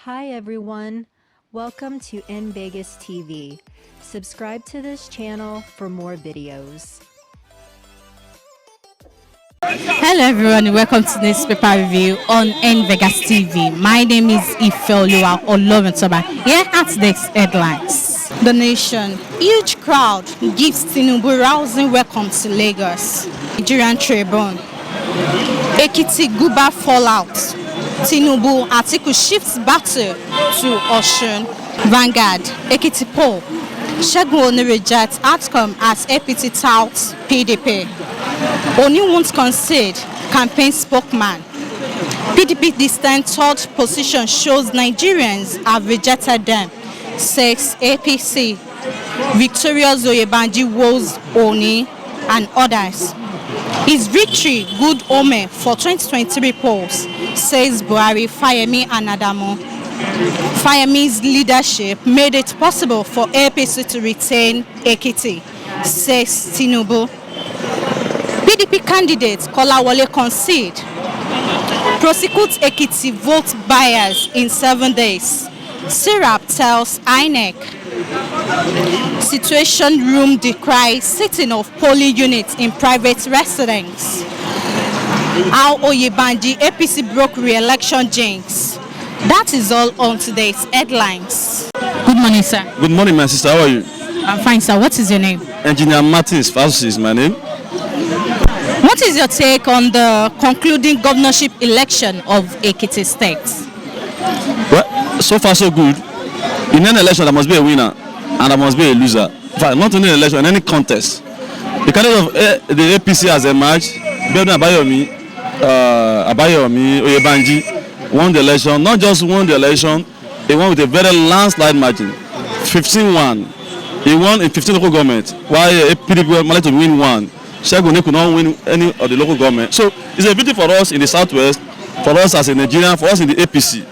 Hi everyone, welcome to In Vegas TV. Subscribe to this channel for more videos. Hello everyone, welcome to this paper review on In Vegas TV. My name is Ifeoluwa Olorintoba. Here are today's headlines. The Nation, huge crowd gives Tinubu rousing welcome to Lagos. Nigerian Tribune, Ekiti Guba fallout. Tinubu Atiku shifts battle to Osun. Vanguard, Ekiti poll, Segun Oni rejects outcome as APC touts PDP. Oni won't concede, campaign spokesman. PDP distant third position shows Nigerians have rejected them, says APC. Victorious Oyebanji woes Oni and others. His victory good omen for 2023 polls, says Buhari, Fayemi and Adamo. Fayemi's leadership made it possible for APC to retain Ekiti, says Tinubu. PDP candidate Kolawole concede. Prosecute Ekiti vote buyers in 7 days. Syrup tells INEC. Situation room decries sitting of polling units in private residence. How Oyebanji APC broke re-election jinx. That is all on today's headlines. Good morning, sir. Good morning, my sister. How are you? I'm fine, sir. What is your name? Engineer Martins Fauci is my name. What is your take on the concluding governorship election of Ekiti State? Well, so far so good. In any election, there must be a winner and there must be a loser. In fact, not only in election, in any contest. The candidate of the APC has emerged. Biodun Abayomi Oyebanji won the election. Not just won the election, he won with a very landslide margin, 15-1. He won in 15 local governments, while PDP managed to win one. Segun Oni could not win any of the local government. So it's a victory for us in the southwest, for us as a Nigerian, for us in the APC.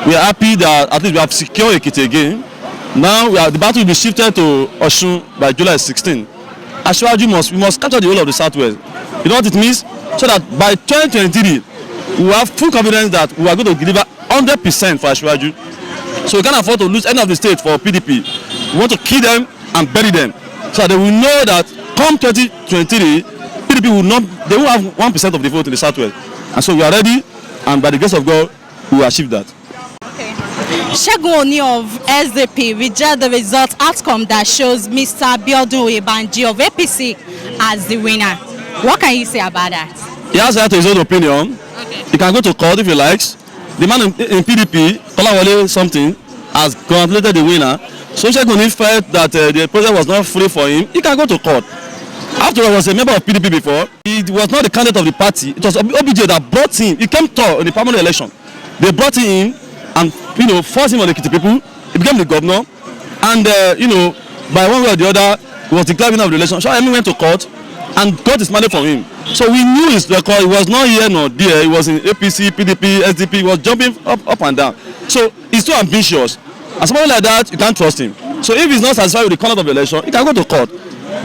We are happy that at least we have secured Ekiti again. Now the battle will be shifted to Osun by July 16. Asiwaju we must capture the whole of the southwest. You know what it means? So that by 2023, we have full confidence that we are going to deliver 100% for Asiwaju. So we can't afford to lose any of the states for PDP. We want to kill them and bury them, so that they will know that come 2023, PDP will not, they will have 1% of the vote in the southwest. And so we are ready, and by the grace of God, we will achieve that. Okay. Segun Oni of SDP rejected the result outcome that shows Mr. Biodun Oyebanji of APC as the winner. What can you say about that? He has right to his own opinion. Okay. He can go to court if he likes. The man in PDP, Kolawole something, has congratulated the winner. So Segun Oni felt that the process was not free for him. He can go to court. After all, he was a member of PDP before. He was not the candidate of the party. It was OBJ that brought him. He came third in the primary election. They brought him in and forced him on the Ekiti people. He became the governor. And by one way or the other, he was declared winner of the election. So I went to court and got his money from him. So we knew his record. He was not here nor there. He was in APC, PDP, SDP. He was jumping up and down. So he's too ambitious. And somebody like that, you can't trust him. So if he's not satisfied with the conduct of the election, he can go to court.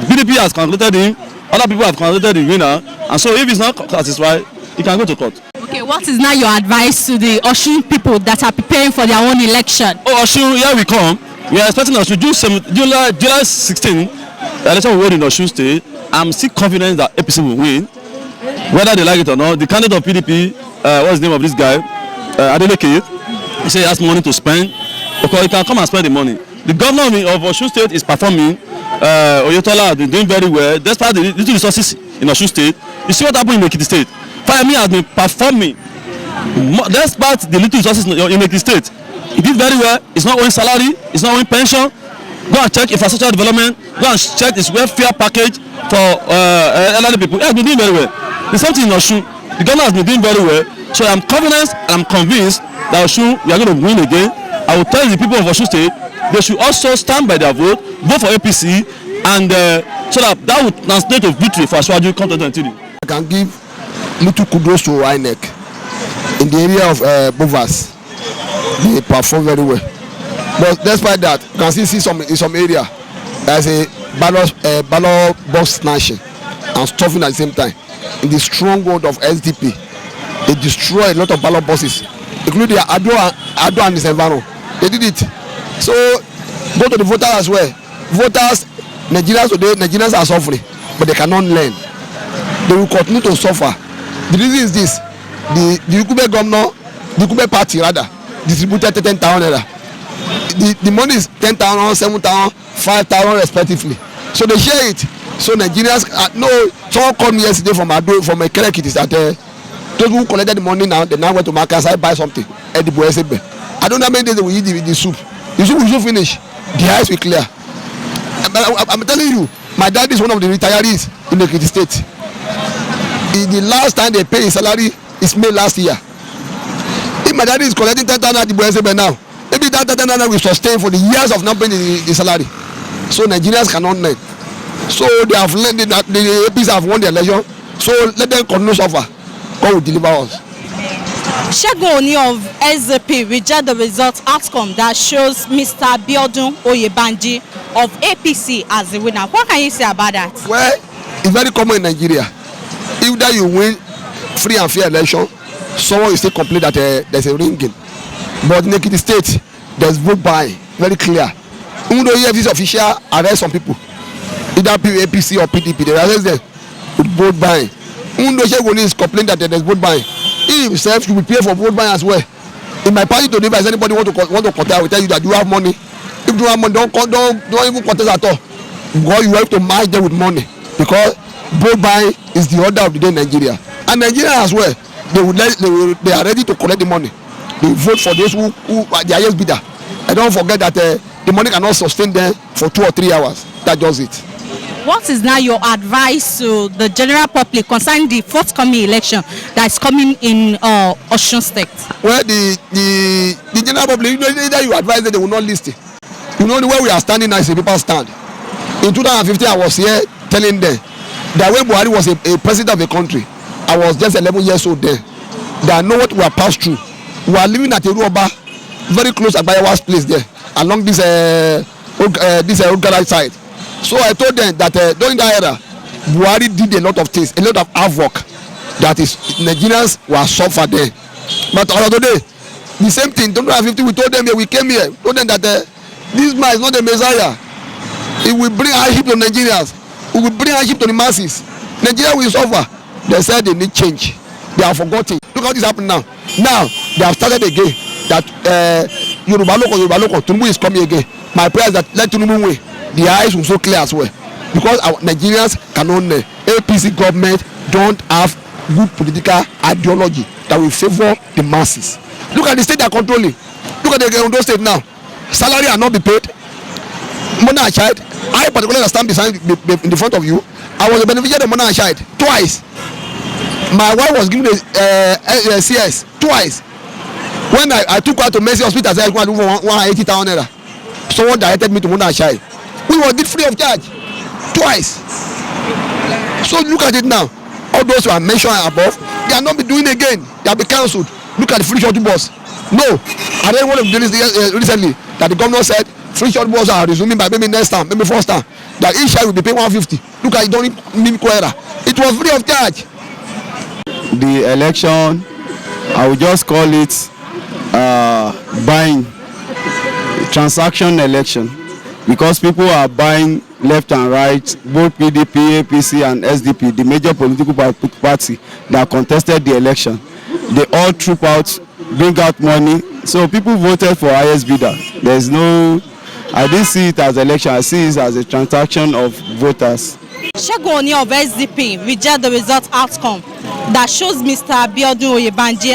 PDP has congratulated him, other people have congratulated the winner, and so if he's not satisfied, he can go to court. Okay, what is now your advice to the Osun people that are preparing for their own election? Oh, Osun, here we come. We are expecting Osun July 16. The election will hold in Osun State. I'm still confident that APC will win, whether they like it or not. The candidate of PDP, what's the name of this guy? Adeleke. He said he has money to spend. Because he can come and spend the money. The governor of Osun State is performing. Oyetola has been doing very well, despite the little resources in Osun State. You see what happened in Ekiti State. Fayemi has been performing, despite the little resources in Ekiti State. He did very well. He's not owing salary. He's not owing pension. Go and check infrastructure development. Go and check his welfare package for elderly people. He has been doing very well. The same thing in Osun. The governor has been doing very well. So I'm confident and I'm convinced that Osun, we are going to win again. I will tell the people of Osun State they should also stand by their vote for APC, and so that will translate to victory for Asiwaju come 2023. I can give little kudos to INEC in the area of Bovas. They perform very well, but despite that, you can still see in some area there's a ballot box snatching and stuffing at the same time. In the stronghold of SDP, they destroy a lot of ballot boxes including Ado and his environment. They did it. So go to the voters as well. Voters, Nigerians today, Nigerians are suffering, but they cannot learn. They will continue to suffer. The reason is this: the Ukube governor, the Ukube party rather, distributed 10,000 naira. The money is 10,000, 7,000, 5,000 respectively. So they share it. So Nigerians, someone called me yesterday from Ado, from Ekere, that those who collected the money now, they now went to market and buy something at the Boesebe. I don't know how many days they will eat the soup. The soup will soon finish. The eyes will clear. I'm telling you, my dad is one of the retirees in the Ekiti state. The last time they pay his salary is May last year. If my dad is collecting 10,000 at the Boesebe now, maybe that 10,000 will sustain for the years of not paying the salary. So Nigerians cannot learn. So they have learned that the APC have won the election. So let them continue to suffer. God will deliver us. Segun Oni of SDP reject the result outcome that shows Mr. Abiodun Oyebanji of APC as the winner. What can you say about that? Well, it's very common in Nigeria. Either you win free and fair election, someone will still complain that there's a ringing. But in Ekiti state, there's vote buying, very clear. Even though EFCC official arrest some people, either APC or PDP, they arrest them with vote buying. Even though Segun Oni is complaining that there's vote buying, he himself should be paid for vote buying as well. In my party today, if anybody want to contest, I will tell you that you have money. If you have money, don't even contest at all. Because you have to match them with money. Because vote buying is the order of the day in Nigeria. And Nigeria as well, they are ready to collect the money. They vote for those who are the highest bidder. And don't forget that the money cannot sustain them for 2 or 3 hours. That's just it. What is now your advice to the general public concerning the forthcoming election that is coming in Osun State? Well, the general public, either you advise them, they will not listen. You know the way we are standing now is a people stand. In 2015, I was here telling them that when Buhari was a president of a country, I was just 11 years old then. That I know what we are passed through. We are living at a Ruoba, very close to Bayawa's place there, along this old garage side. So I told them that during that era, Buhari did a lot of things, a lot of havoc. That is, Nigerians were suffered there. But today, the same thing, 2015, we told them here, we came here, told them that this man is not the Messiah. It will bring hardship to Nigerians. It will bring hardship to the masses. Nigeria will suffer. They said they need change. They have forgotten. Look how this happened now. Now, they have started again. That Yoruba Loko, Tinubu is coming again. My prayer is that let Tinubu win. The eyes will so clear as well. Because our Nigerians cannot, APC government don't have good political ideology that will favor the masses. Look at the state they are controlling. Look at the Ondo state now. Salary are not be paid. Money and child. I particularly stand beside in the front of you. I was a beneficiary of money and child twice. My wife was given a CS twice. When I took her to Mercy Hospital, I said I want 180,000 naira. Someone directed me to money and child. We were did free of charge twice. So look at it now. All those who are mentioned above, they are not be doing again. They have been cancelled. Look at the free shuttle bus. No, I read one of the recently that the governor said free shuttle bus are resuming by maybe next time, maybe first time. That each child will be paying 150. Look at it, don't need Quera. It was free of charge. The election, I would just call it buying transaction election, because people are buying left and right, both PDP, APC and SDP, the major political party that contested the election. They all troop out, bring out money, so people voted for highest bidder. There's no, I didn't see it as election, I see it as a transaction of voters. Segun Oni of SDP reject the result outcome that shows Mr. Abiodun Oyebanji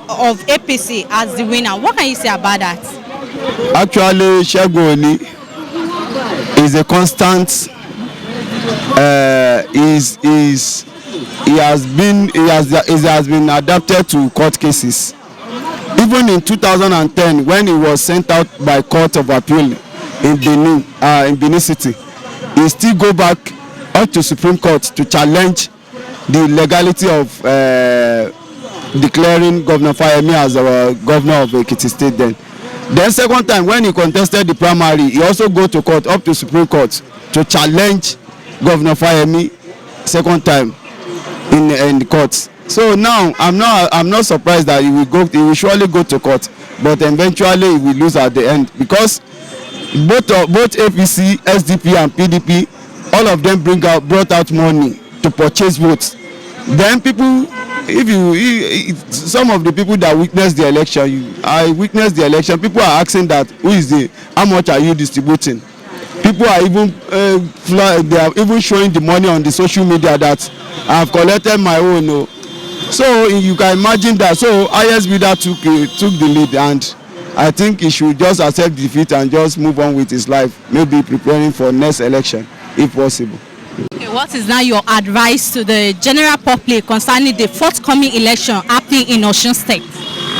of APC as the winner. What can you say about that? Actually, Segun Oni is a constant. He has been adapted to court cases. Even in 2010, when he was sent out by Court of Appeal in Benin City, he still go back up to Supreme Court to challenge the legality of declaring Governor Fayemi as our governor of Ekiti State then. Then second time when he contested the primary, he also go to court, up to Supreme Court, to challenge Governor Fayemi second time in the courts. So now I'm not surprised that he will surely go to court, but eventually he will lose at the end, because both APC, SDP and PDP, all of them brought out money to purchase votes. Then people, some of the people that witnessed the election, I witnessed the election, people are asking that how much are you distributing? People are even they are even showing the money on the social media that I have collected my own. So you can imagine that. So highest bidder took the lead, and I think he should just accept defeat and just move on with his life, maybe preparing for next election if possible. Okay, what is now your advice to the general public concerning the forthcoming election happening in Osun State?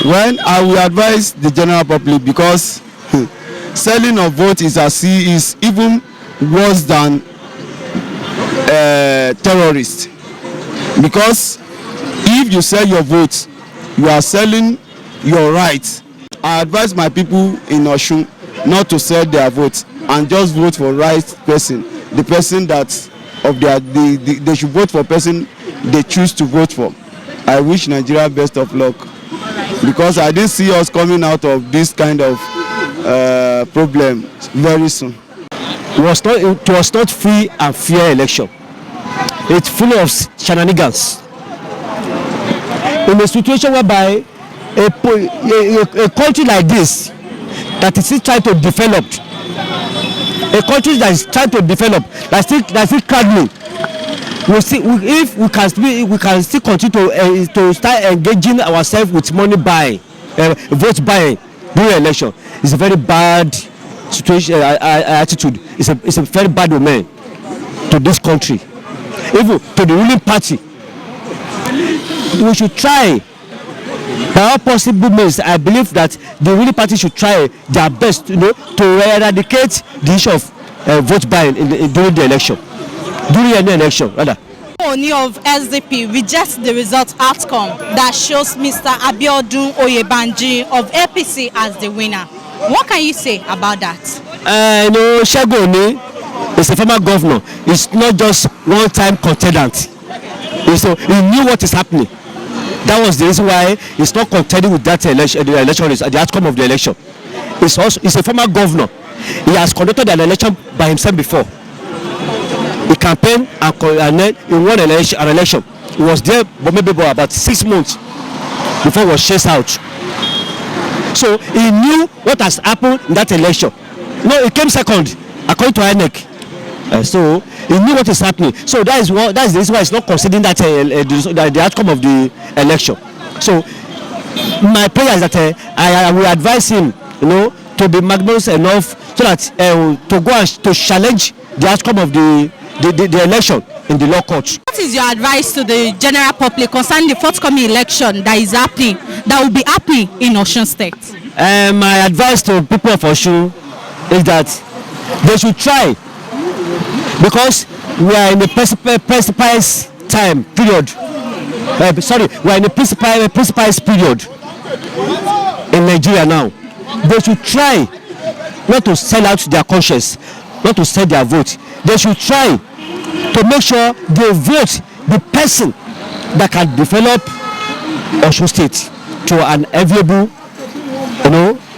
Well, I will advise the general public, because selling of vote is even worse than terrorists, because if you sell your vote, you are selling your rights. I advise my people in Osun not to sell their votes and just vote for right person, the person that they should vote for person they choose to vote for. I wish Nigeria best of luck, because I didn't see us coming out of this kind of problem very soon. It was not free and fair election. It's full of shenanigans. In a situation whereby a country like this that is still trying to develop, a country that is trying to develop, that's still crackling, if we can still continue to start engaging ourselves with money buying, vote buying during election, it's a very bad situation, attitude. It's a very bad omen to this country, even to the ruling party. We should try by all possible means. I believe that the ruling party should try their best, to eradicate the issue of vote buying during the election, during any election rather. Oni of SDP rejects the result outcome that shows Mr. Abiodun Oyebanji of APC as the winner. What can you say about that? Segun Oni is a former governor. It's not just one-time contestant. So he knew what is happening. That was the reason why he's not contending with that election, the outcome of the election. He's a former governor. He has conducted an election by himself before. He campaigned and then he won an election. He was there maybe about 6 months before he was chased out. So he knew what has happened in that election. No, he came second according to INEC. So he knew what is happening. So that's the reason why he's not considering that the outcome of the election. So my prayer is that I will advise him, to be magnanimous enough so that to go and to challenge the outcome of the election in the law court. What is your advice to the general public concerning the forthcoming election that will be happening in Osun State? My advice to people of Osun is that they should try, because we are in a precipice time period. We are in a precipice period in Nigeria now. They should try not to sell out their conscience, not to sell their vote. They should try to make sure they vote the person that can develop Osun State to an enviable,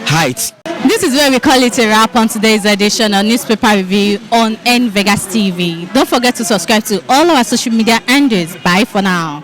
height. This is where we call it a wrap on today's edition of Newspaper Review on NVegas TV. Don't forget to subscribe to all our social media handles. Bye for now.